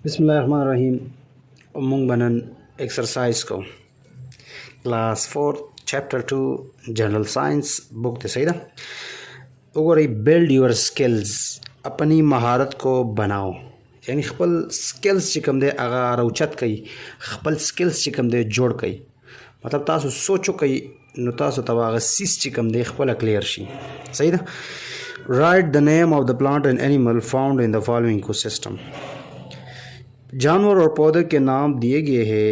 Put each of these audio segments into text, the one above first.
बिस्मिल्लाहिर्रहमानिर्रहीम। उमंग बनन एक्सरसाइज को class 4 chapter 2 general science book ते सही उगोरी बिल्ड योर स्किल्स अपनी महारत को बनाओ यानी खपल स्किल्स चिकम दे अगा रौचत कई खपल स्किल्स चिकम दे जोड़ कई मतलब तासु सोचो कई नु तासु तवाग सीस चिकम दे खपल क्लियर शी सही right the name of the plant and animal found in the following ecosystem. जानवर और पौधे के नाम दिए गए हैं,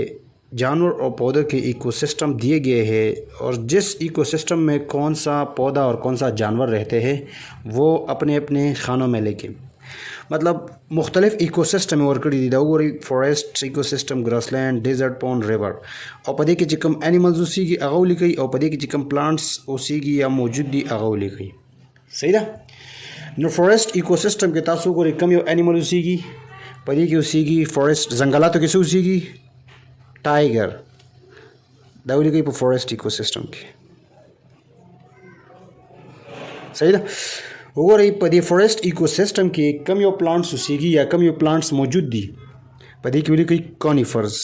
जानवर और पौधे के इकोसिस्टम दिए गए हैं और जिस इकोसिस्टम में कौन सा पौधा और कौन सा जानवर रहते हैं वो अपने अपने खानों में लेके मतलब मुख्तलिफ इकोसिस्टम और कड़ी दी दाऊरी forest ecosystem grassland desert pond river और पदे के चिकम एनिमल्स उसी की अगौली गई और पदे के चिकम प्लांट्स उसी की या मौजूदी अगौली गई सही ना नो फॉरेस्ट इकोसिस्टम के तासु को कम यो एनिमल उसी की पदी की उसी की फॉरेस्ट जंगला तो किसी उसी की टाइगर दाउली गई फॉरेस्ट इकोसिस्टम की सही ना वो रही पदी फॉरेस्ट इकोसिस्टम की कम यो प्लांट्स उसी की या कम यो प्लांट्स मौजूद दी पदी की कोई कॉनिफर्स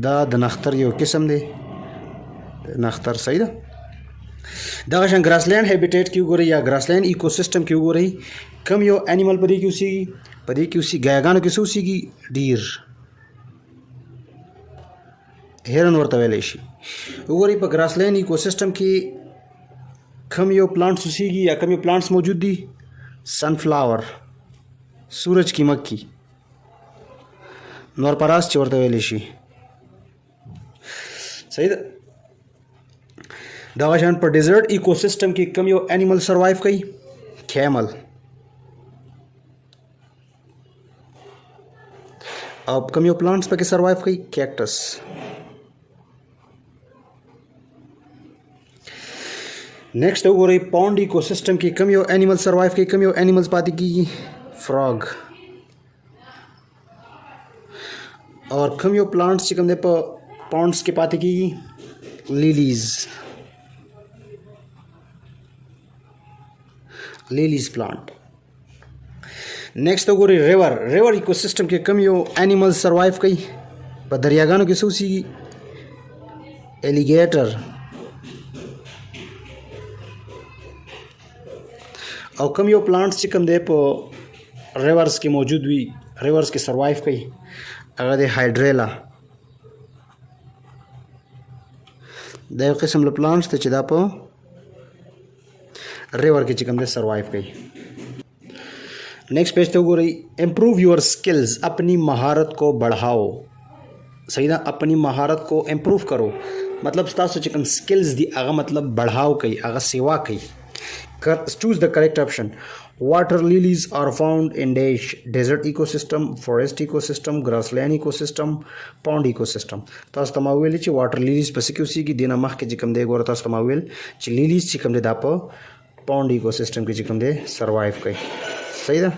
दा नख्तर यो किस्म दे नख्तर सही ना दागशन ग्रासलैंड हैबिटेट की उगो रही या ग्रासलैंड इकोसिस्टम की उगो रही कम यो एनिमल पदी की उसी गायगान किसी उसी की डीर हेरन और तवेलेशी उगो रही पर ग्रासलैंड इकोसिस्टम की कम यो प्लांट्स उसी की या कम यो प्लांट्स मौजूद दी सनफ्लावर सूरज की मक्खी नौरपरास चोर तवेलेशी सही दावाशान पर डेजर्ट इकोसिस्टम की कम यो एनिमल सरवाइव कई कैमल अब कम यो प्लांट्स पे के सरवाइव कई कैक्टस नेक्स्ट हो रही पॉन्ड इकोसिस्टम की कम यो एनिमल सरवाइव कई कम यो एनिमल्स पाती की फ्रॉग और कम यो प्लांट्स चिकम दे पर पॉन्ड्स के पाती की लिलीज प्लांट नेक्स्ट तो गोरी रिवर इकोसिस्टम के कम यो एनिमल्स सरवाइव कई पर दरियागानों की सूसी एलिगेटर और कम यो प्लांट्स चिकम दे पर रिवर्स की मौजूद हुई रिवर्स के सरवाइव कई अगर दे हाइड्रेला दे किस्म प्लांट्स ते चिदा पर रिवर के चिकम दे सरवाइव कई नेक्स्ट पेज तो रही इम्प्रूव योर स्किल्स अपनी महारत को बढ़ाओ सही ना अपनी महारत को इम्प्रूव करो मतलब स्टार्ट चिकम स्किल्स दी आगा मतलब बढ़ाओ कई आगा सेवा कई choose the correct option water lilies are found in desert ecosystem forest ecosystem grassland ecosystem pond ecosystem तास तमावेल ची वाटर लिलीज पसिक्यूसी की देना मख के चिकम दे गोर तास तमावेल ची लिलीज चिकम दे दाप पॉन्ड इकोसिस्टम की चिकम दे सरवाइव कई सही था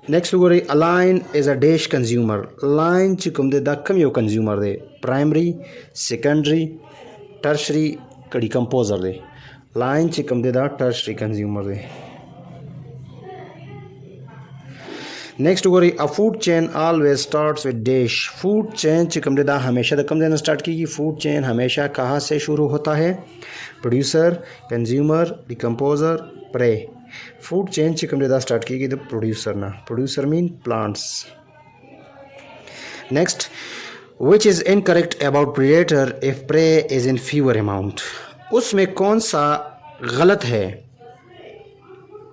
नेक्स्ट हो रही a lion is a dash consumer lion चिकम दे दा कम यो कंज्यूमर दे प्राइमरी सेकेंडरी टर्शरी कड़ी कंपोजर दे लाइन चिकम दे दा टर्शरी कंज्यूमर दे नेक्स्ट हो रही a food chain always starts with dash food chain चिकम दे दा हमेशा कम देना स्टार्ट की फूड चेन हमेशा कहाँ से शुरू होता है producer consumer decomposer prey food chain चिकम दे दा स्टार्ट की the producer mean plants next which is incorrect about predator if prey is in fewer amount उसमें कौन सा गलत है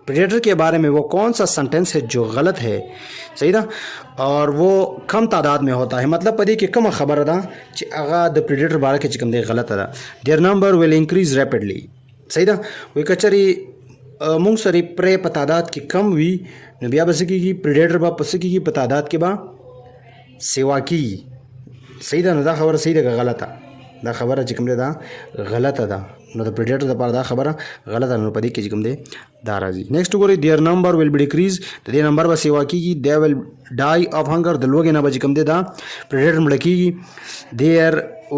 प्रेडेटर के बारे में वो कौन सा सेंटेंस है जो गलत है सही ना और वो कम तादाद में होता है मतलब पदी के कम खबर अदा अगा द प्रेडेटर बारे के चिकम दे गलत अदा their number will increase rapidly सही ना वे कचरी मुंग सरी प्रे पतादाद की कम हुई नबिया बसकी की प्रेडेटर बा पसकी की पतादाद के बा सेवा की सही दा ना खबर सही दा गलत दा खबर चिकम दे दा गलत अदा नो द प्रेडेटर दा पार दा खबर गलत अनु पदी के चिकम दे दाराजी नेक्स्ट गोरी their number will be decrease दे नंबर बा सेवा की they will die of hunger द लोग ना बजिकम दे दा प्रेडेटर मड़की their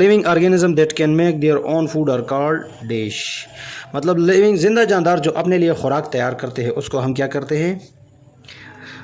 living organism that can make their own food are called dash. मतलब लिविंग जिंदा जानदार जो अपने लिए खुराक तैयार करते हैं उसको हम क्या करते हैं.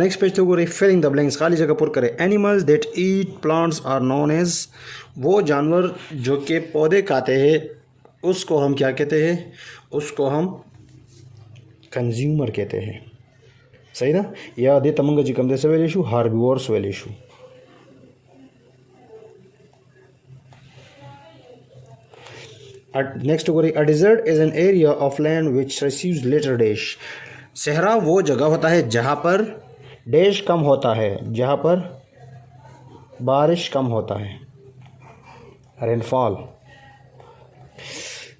नेक्स्ट पेज तो गोरे फिलिंग द ब्लैंक्स खाली जगह पुर करे. Animals that eat plants are known as. वो जानवर जो कि पौधे खाते हैं उसको हम क्या कहते हैं, उसको हम कंज्यूमर कहते हैं. सही ना. या दे तमंग जी कम दे सवेल इशू हार्बिवोर्स वेल इशू. नेक्स्ट गोरे a desert is an area of land which receives little dash. Sahara वो जगह होता है जहाँ पर डैश कम होता है, जहाँ पर बारिश कम होता है, रेनफॉल.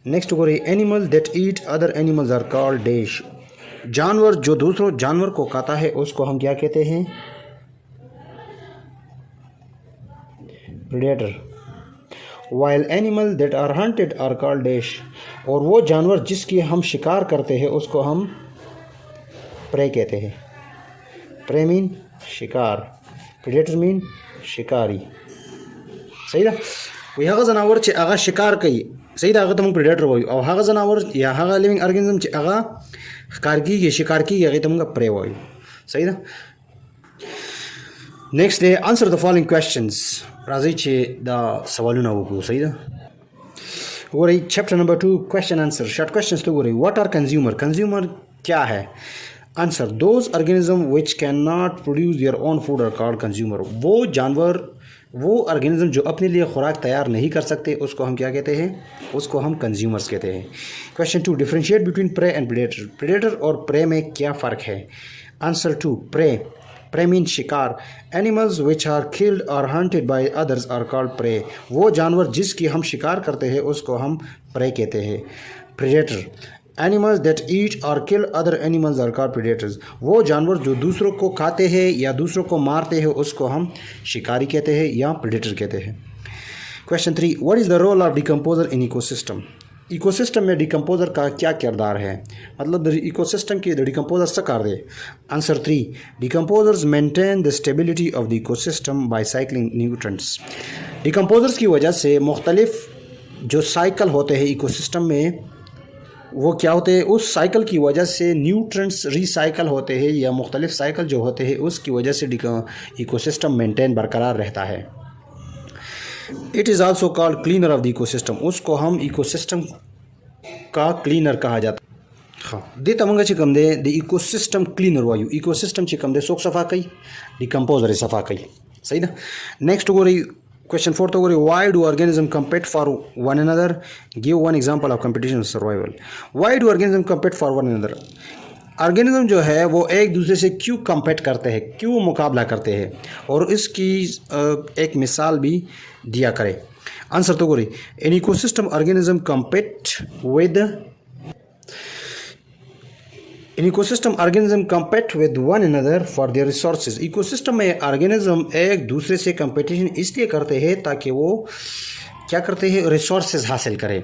नेक्स्ट गोरे animal that eat other animals are called dash. जानवर जो दूसरों जानवर को खाता है उसको हम क्या कहते हैं, predator. While animal that are hunted are called dash. और वो जानवर जिसकी हम शिकार करते हैं उसको हम प्रे कहते हैं. प्रे मीन शिकार, प्रेडेटर मीन शिकारी. सही ना. वही हगा जनावर चे आगा शिकार कई सही दा तम प्रेडेटर वही और हगा जनावर या हगा लिविंग ऑर्गेनिज्म चे आगा कारकी के शिकार की या तम प्रे वही. सही ना. नेक्स्ट डे आंसर द फॉलोइंग क्वेश्चंस. राजी चे दा सवालों ना वो सही दा. गोरे chapter number 2 question answer short questions. तो गोरे व्हाट आर कंज्यूमर. कंज्यूमर क्या है. Answer those organism which can not produce their own food are called consumer. वो जानवर वो ऑर्गेनिज्म जो अपने लिए खुराक तैयार नहीं कर सकते उसको हम क्या कहते हैं, उसको हम कंज्यूमर्स कहते हैं. Question 2 differentiate between prey and predator. Predator और प्रे में क्या फ़र्क है. आंसर 2 प्रे मीन शिकार. एनिमल्स विच आर किल्ड और hunted by others are called prey. वो जानवर जिसकी हम शिकार करते हैं उसको हम प्रे कहते हैं. प्रेडेटर एनिमल्स दैट ईट और kill other animals are called predators. वो जानवर जो दूसरों को खाते हैं या दूसरों को मारते हैं उसको हम शिकारी कहते हैं या प्रेडेटर कहते हैं. Question 3 what is the role of decomposer in ecosystem. Ecosystem में डिकम्पोजर का क्या किरदार है. मतलब इकोसिस्टम के डिकम्पोजर से कर दे. Answer 3 decomposers maintain the stability of the ecosystem by cycling nutrients. Decomposers की वजह से मुख्तलिफ जो साइकिल होते हैं इकोसिस्टम में वो क्या होते हैं, उस साइकिल की वजह से न्यूट्रेंट्स रिसाइकल होते हैं या मुख्तलिफ साइकिल जो होते हैं उसकी वजह से इकोसिस्टम मेंटेन बरकरार रहता है. It is also called cleaner of the ecosystem. उसको हम इकोसिस्टम का क्लीनर कहा जाता है. हाँ दे तमंगा चिकम दे द इकोसिस्टम क्लीनर वायु. इकोसिस्टम चिकम दे सोक सफ़ा कई, डिकम्पोजर सफ़ा कई. सही ना. नेक्स्ट हो रही क्वेश्चन 4 तो हो रही why do organism compete for one another. Give one example of competition survival. Why do organism compete for one another. Organism जो है वो एक दूसरे से क्यों कम्पीट करते हैं, क्यों मुकाबला करते हैं, और इसकी एक मिसाल भी दिया करें. आंसर तो हो रही in ecosystem organism compete with in ecosystem organism compete with one another for their resources. Ecosystem में ऑर्गेनिज्म एक दूसरे से कंपटीशन इसलिए करते हैं ताकि वो क्या करते हैं, रिसोर्सेज हासिल करें.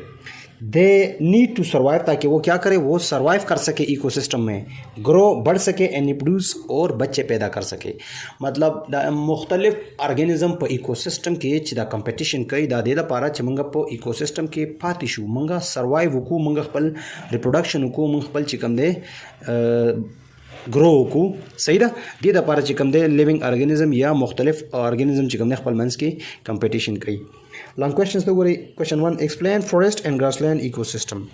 दे नीड टू सर्वाइव, ताकि वो क्या करे, वो सर्वाइव कर सके इकोसिस्टम में, ग्रो बढ़ सके एंड रिप्रोड्यूस और बच्चे पैदा कर सके. मतलब मुख्तलिफ ऑर्गेनिज्म पर इकोसिस्टम के दा कंपटीशन कई दा दे दा पारा च मंगा पो इकोसिस्टम के पातिशु मंगा सर्वाइव वकू मंगा खपल रिप्रोडक्शन वकू मंगा खपल चिकम दे ग्रो वकू. सही दा दे दा पारा चिकम दे लिविंग ऑर्गेनिज्म या मुख्तलिफ ऑर्गेनिज्म चिकम दे खपल मंस की कंपटीशन कई. लॉन्ग क्वेश्चन तो गोरे question 1 explain forest and grassland ecosystem.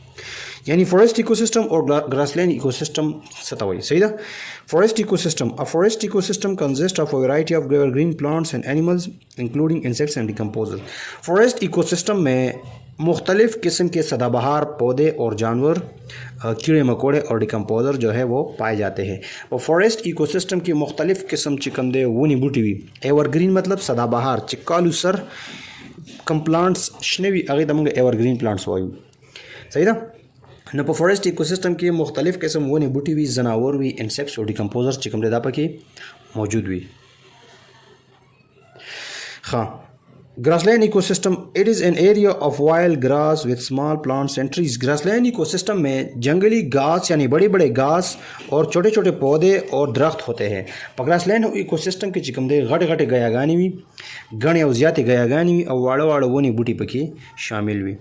यानी फॉरेस्ट इकोसिस्टम और ग्रासलैंड इकोसिस्टम सतावई. सही था. Forest ecosystem a forest ecosystem consist of a variety of green plants and animals including insects and decomposers. Forest ecosystem में मुख्तलिफ़ किस्म के सदाबहार पौधे और जानवर, कीड़े मकोड़े और डिकम्पोजर जो है वो पाए जाते हैं. और फॉरेस्ट इकोसिस्टम की मुख्तलिफ़ किस्म चिकंदे वनी बूटी हुई. एवरग्रीन मतलब सदाबहार, चिक्कालू सर कम प्लांट्स शनवी अगे दमंग एवरग्रीन प्लांट्स वायु सही ना न पे फॉरेस्ट इकोसिस्टम के मुख्तलिफ किस्म वन बूटी हुई जनावर हुई इंसेक्ट्स और डिकम्पोजर्स चिकम दे दापा की मौजूद हुई हाँ grassland ecosystem it is an area of wild grass with small plants and trees grassland ecosystem में जंगली घास यानी बड़े बड़े घास और छोटे छोटे पौधे और दरख्त होते हैं पर ग्रासलैंड इकोसिस्टम के चिकम दे घटे घटे गयागानी हुई गण और ज़्यादा गयागानी हुई और वाड़ो वाड़ो वोनी बूटी पकी शामिल हुई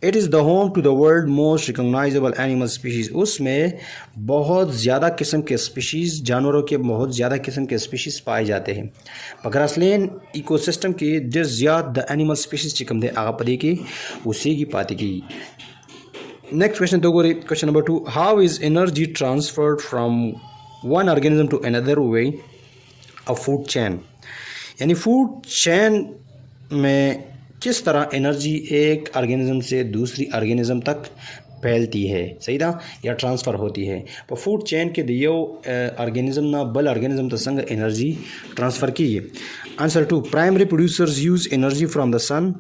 it is the home to the world most recognizable animal species उसमें बहुत ज़्यादा किस्म के स्पीशीज़ जानवरों के बहुत ज़्यादा किस्म के स्पीशीज़ पाए जाते हैं पर ग्रासलैंड इकोसिस्टम के जिस द एनिमल स्पीशीज चिकम दे आगा पदे की उसी की पाती की नेक्स्ट क्वेश्चन तो गोरी question number 2 how is energy transferred from one organism to another way a food chain यानी फूड चेन में किस तरह एनर्जी एक ऑर्गेनिज्म से दूसरी ऑर्गेनिज्म तक फैलती है सही था या ट्रांसफ़र होती है पर फूड चेन के दियो ऑर्गेनिज्म ना बल ऑर्गेनिज्म तो संग एनर्जी ट्रांसफ़र की है answer 2 primary producers use energy from the sun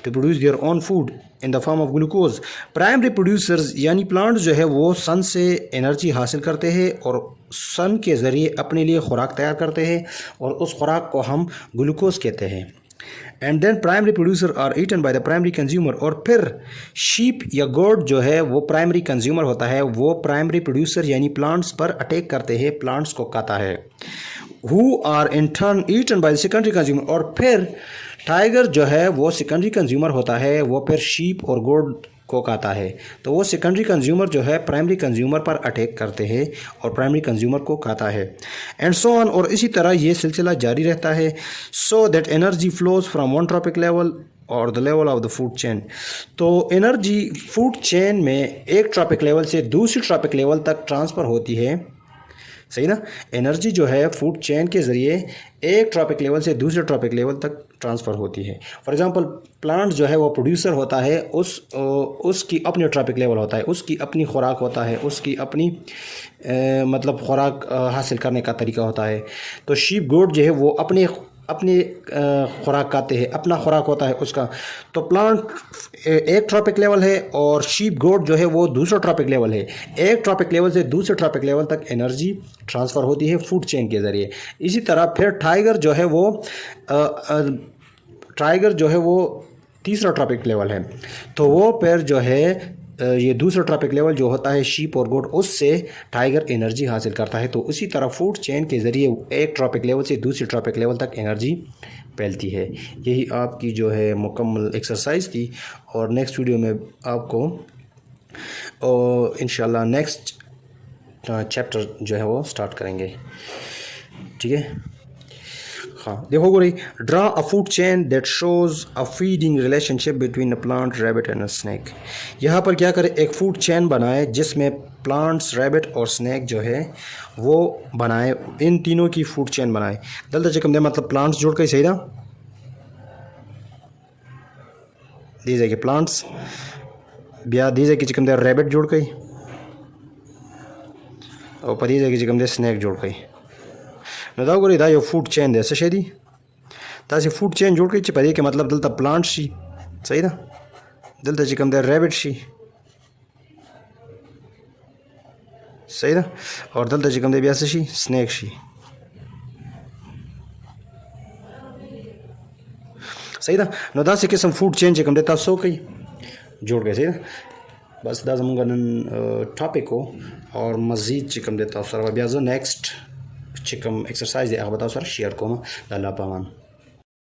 to produce their own food in the form of glucose primary producers यानी प्लांट जो है वो सन से एनर्जी हासिल करते हैं और सन के ज़रिए अपने लिए खुराक तैयार करते हैं और उस खुराक को हम ग्लूकोज कहते हैं and then primary producer are eaten by the primary consumer और फिर शीप या गोट जो है वो प्राइमरी कंज्यूमर होता है वो प्राइमरी प्रोड्यूसर यानी प्लांट्स पर अटैक करते हैं प्लांट्स को खाता है who are in turn eaten by the secondary consumer और फिर टाइगर जो है वो सेकेंडरी कंज्यूमर होता है वो फिर शीप और गोट को खाता है तो वो सेकेंडरी कंज्यूमर जो है प्राइमरी कंज्यूमर पर अटैक करते हैं और प्राइमरी कंज्यूमर को खाता है एंड सो ऑन और इसी तरह ये सिलसिला जारी रहता है so that energy flows from one trophic level और the level of the food chain तो एनर्जी फूड चेन में एक ट्रॉपिक लेवल से दूसरी ट्रॉपिक लेवल तक ट्रांसफ़र होती है सही ना एनर्जी जो है फूड चेन के ज़रिए एक ट्रॉपिक लेवल से दूसरे ट्रॉपिक लेवल तक ट्रांसफ़र होती है फॉर एग्जांपल प्लांट जो है वो प्रोड्यूसर होता है उसकी अपनी ट्रॉपिक लेवल होता है उसकी अपनी खुराक होता है उसकी अपनी मतलब खुराक हासिल करने का तरीका होता है तो शीप गोट जो है वो अपनी खुराक खाते हैं अपना खुराक होता है उसका तो प्लांट एक ट्रॉपिक लेवल है और शीप गोट जो है वो दूसरा ट्रॉपिक लेवल है एक ट्रॉपिक लेवल से दूसरे ट्रॉपिक लेवल तक एनर्जी ट्रांसफ़र होती है फूड चेन के ज़रिए इसी तरह फिर टाइगर जो है वो तीसरा ट्रॉपिक लेवल है तो वो फिर जो है ये दूसरा ट्रॉपिक लेवल जो होता है शीप और गोट उससे टाइगर एनर्जी हासिल करता है तो उसी तरह फूड चेन के ज़रिए एक ट्रॉपिक लेवल से दूसरी ट्रॉपिक लेवल तक एनर्जी फैलती है यही आपकी जो है मुकम्मल एक्सरसाइज थी और नेक्स्ट वीडियो में आपको इंशाल्लाह नेक्स्ट चैप्टर जो है वो स्टार्ट करेंगे ठीक है हाँ देखो गोरी draw a food chain that shows a feeding relationship between a plant rabbit and a snake यहाँ पर क्या करें एक फूड चेन बनाए जिसमें प्लांट्स रैबिट और स्नैक जो है वो बनाए इन तीनों की फूड चेन बनाए दल चिकम दे मतलब प्लांट्स जोड़ के सही ना दीजिए कि प्लांट्स ब्याह दीजिए कि चिकम दे रैबिट जोड़ के और पर दीजिए कि चिकम दे स्नैक जोड़ के नदाव गोरी दा यो फूड चेन दे ऐसे शेदी तासी फूड चेन जोड़ के पदे के मतलब दलता प्लांट शी सही ना दलता चिकम दे रैबिट शी सही ना और दलता चिकम दे ब्यास शी स्नैक शी सही ना नदा से किस्म फूड चेन चिकम देता सो कई जोड़ के सही ना बस दा जमुंगा टॉपिक को और मज़ीद चिकम देता सर ब्याजो नेक्स्ट चिकम एक्सरसाइज है बताओ सर शेयर को अल्लाह पामान